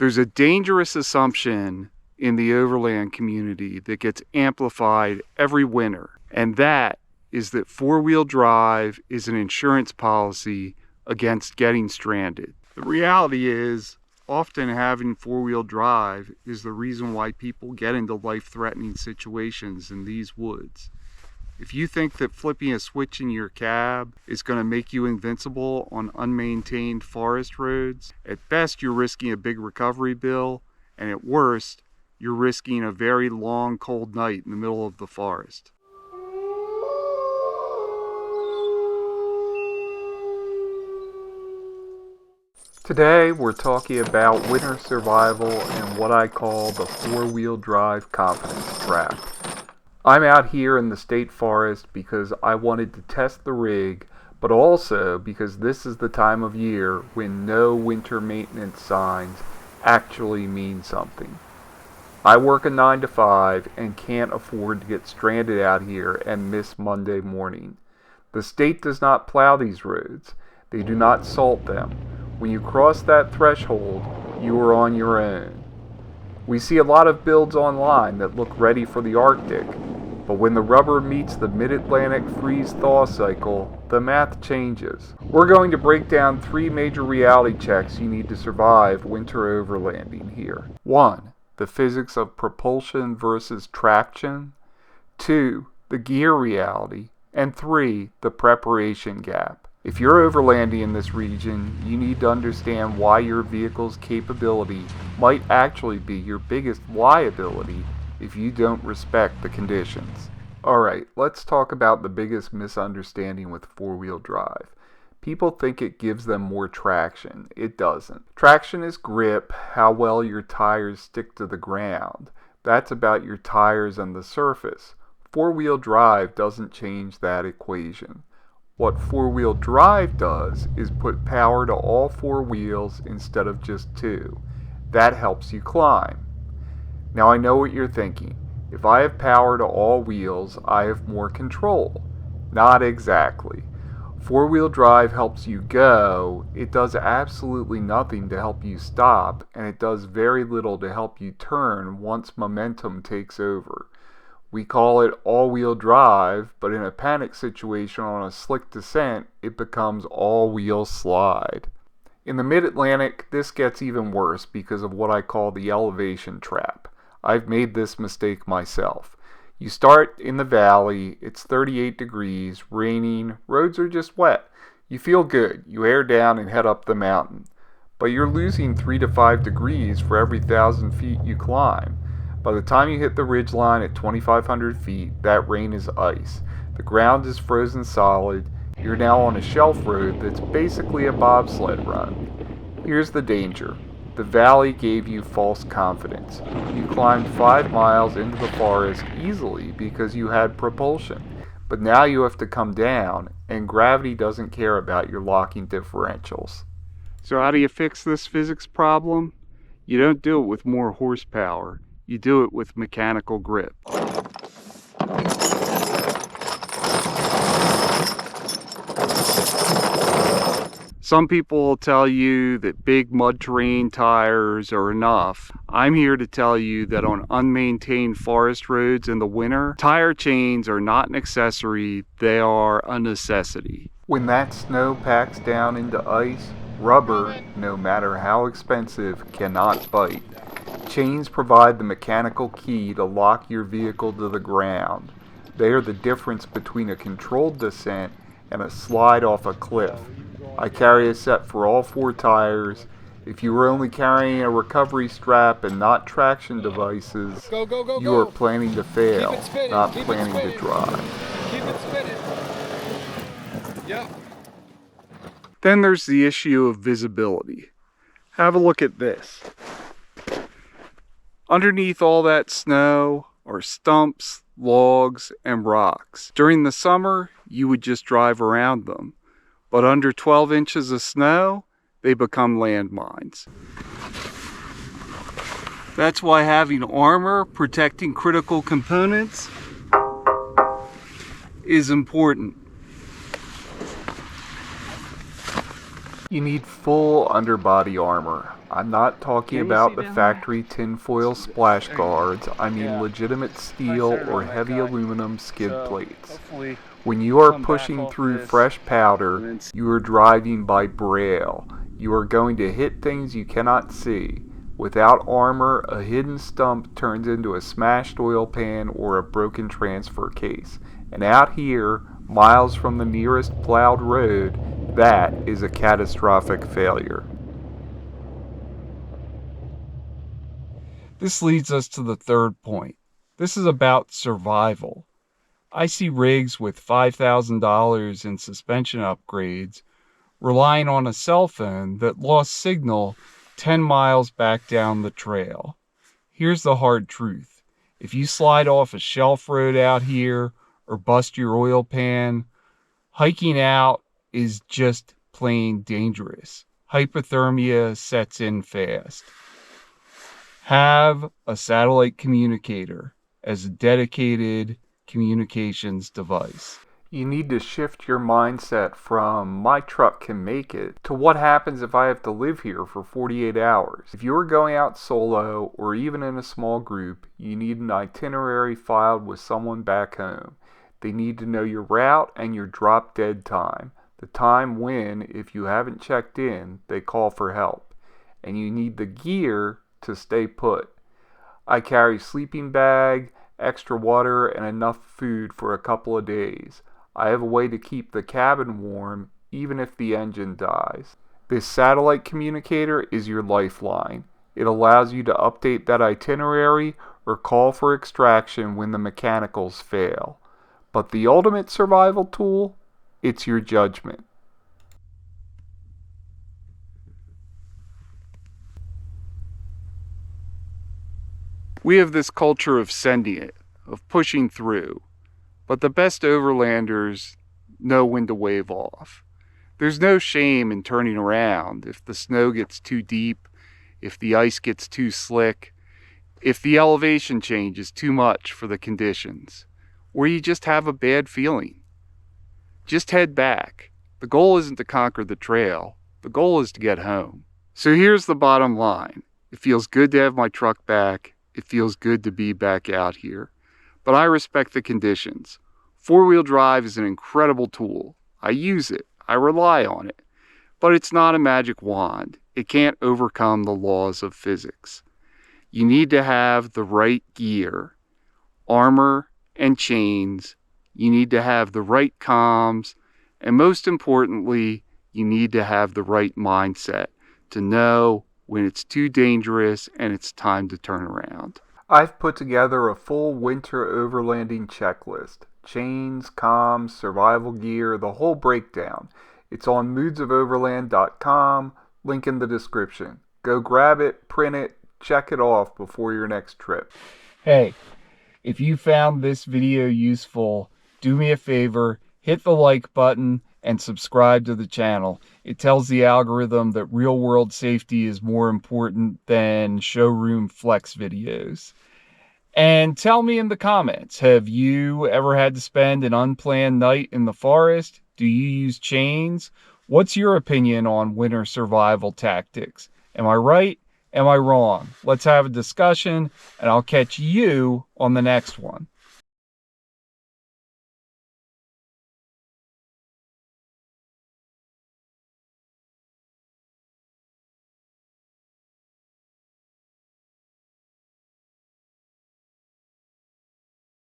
There's a dangerous assumption in the overland community that gets amplified every winter, and that is that four-wheel drive is an insurance policy against getting stranded. The reality is, often having four-wheel drive is the reason why people get into life-threatening situations in these woods. If you think that flipping a switch in your cab is going to make you invincible on unmaintained forest roads, at best you're risking a big recovery bill, and at worst, you're risking a very long, cold night in the middle of the forest. Today we're talking about winter survival and what I call the four-wheel drive confidence trap. I'm out here in the state forest because I wanted to test the rig, but also because this is the time of year when no winter maintenance signs actually mean something. I work a 9 to 5 and can't afford to get stranded out here and miss Monday morning. The state does not plow these roads. They do not salt them. When you cross that threshold, you are on your own. We see a lot of builds online that look ready for the Arctic, but when the rubber meets the mid-Atlantic freeze-thaw cycle, the math changes. We're going to break down 3 major reality checks you need to survive winter overlanding here. 1. The physics of propulsion versus traction. 2. The gear reality. And 3. The preparation gap. If you're overlanding in this region, you need to understand why your vehicle's capability might actually be your biggest liability if you don't respect the conditions. Alright, let's talk about the biggest misunderstanding with four-wheel drive. People think it gives them more traction. It doesn't. Traction is grip, how well your tires stick to the ground. That's about your tires and the surface. Four-wheel drive doesn't change that equation. What four-wheel drive does is put power to all 4 wheels instead of just 2. That helps you climb. Now I know what you're thinking. If I have power to all wheels, I have more control. Not exactly. Four-wheel drive helps you go. It does absolutely nothing to help you stop, and it does very little to help you turn once momentum takes over. We call it all-wheel drive, but in a panic situation on a slick descent, it becomes all-wheel slide. In the mid-Atlantic, this gets even worse because of what I call the elevation trap. I've made this mistake myself. You start in the valley, it's 38 degrees, raining, roads are just wet. You feel good, you air down and head up the mountain. But you're losing 3 to 5 degrees for every 1,000 feet you climb. By the time you hit the ridgeline at 2,500 feet, that rain is ice. The ground is frozen solid. You're now on a shelf road that's basically a bobsled run. Here's the danger. The valley gave you false confidence. You climbed 5 miles into the forest easily because you had propulsion. But now you have to come down, and gravity doesn't care about your locking differentials. So how do you fix this physics problem? You don't do it with more horsepower. You do it with mechanical grip. Some people will tell you that big mud terrain tires are enough. I'm here to tell you that on unmaintained forest roads in the winter, tire chains are not an accessory, they are a necessity. When that snow packs down into ice, rubber, no matter how expensive, cannot bite. Chains provide the mechanical key to lock your vehicle to the ground. They are the difference between a controlled descent and a slide off a cliff. I carry a set for all 4 tires. If you were only carrying a recovery strap and not traction devices, you are planning to fail, not planning to drive. Keep it spinning. Yeah. Then there's the issue of visibility. Have a look at this. Underneath all that snow are stumps, logs, and rocks. During the summer, you would just drive around them. But under 12 inches of snow, they become landmines. That's why having armor protecting critical components is important. You need full underbody armor. I'm not talking about the factory tinfoil splash guards. I mean legitimate steel or heavy aluminum skid plates. When you are pushing through fresh powder, you are driving by braille. You are going to hit things you cannot see. Without armor, a hidden stump turns into a smashed oil pan or a broken transfer case. And out here, miles from the nearest plowed road, that is a catastrophic failure. This leads us to the third point. This is about survival. I see rigs with $5,000 in suspension upgrades relying on a cell phone that lost signal 10 miles back down the trail. Here's the hard truth. If you slide off a shelf road out here or bust your oil pan, hiking out is just plain dangerous. Hypothermia sets in fast. Have a satellite communicator as a dedicated communications device. You need to shift your mindset from my truck can make it to what happens if I have to live here for 48 hours. If you're going out solo or even in a small group, you need an itinerary filed with someone back home. They need to know your route and your drop dead time. The time when, if you haven't checked in, they call for help. And you need the gear to stay put. I carry sleeping bag, extra water, and enough food for a couple of days. I have a way to keep the cabin warm even if the engine dies. This satellite communicator is your lifeline. It allows you to update that itinerary or call for extraction when the mechanicals fail. But the ultimate survival tool, it's your judgment. We have this culture of sending it, of pushing through. But the best overlanders know when to wave off. There's no shame in turning around if the snow gets too deep, if the ice gets too slick, if the elevation change is too much for the conditions, or you just have a bad feeling. Just head back. The goal isn't to conquer the trail. The goal is to get home. So here's the bottom line. It feels good to have my truck back. It feels good to be back out here. But I respect the conditions. Four-wheel drive is an incredible tool. I use it. I rely on it. But it's not a magic wand. It can't overcome the laws of physics. You need to have the right gear, armor and chains. You need to have the right comms. And most importantly, you need to have the right mindset to know when it's too dangerous and it's time to turn around. I've put together a full winter overlanding checklist. Chains, comms, survival gear, the whole breakdown. It's on moodsofoverland.com, link in the description. Go grab it, print it, check it off before your next trip. Hey, if you found this video useful, do me a favor, hit the like button and subscribe to the channel. It tells the algorithm that real world safety is more important than showroom flex videos. And tell me in the comments, have you ever had to spend an unplanned night in the forest? Do you use chains? What's your opinion on winter survival tactics? Am I right? Am I wrong? Let's have a discussion, and I'll catch you on the next one.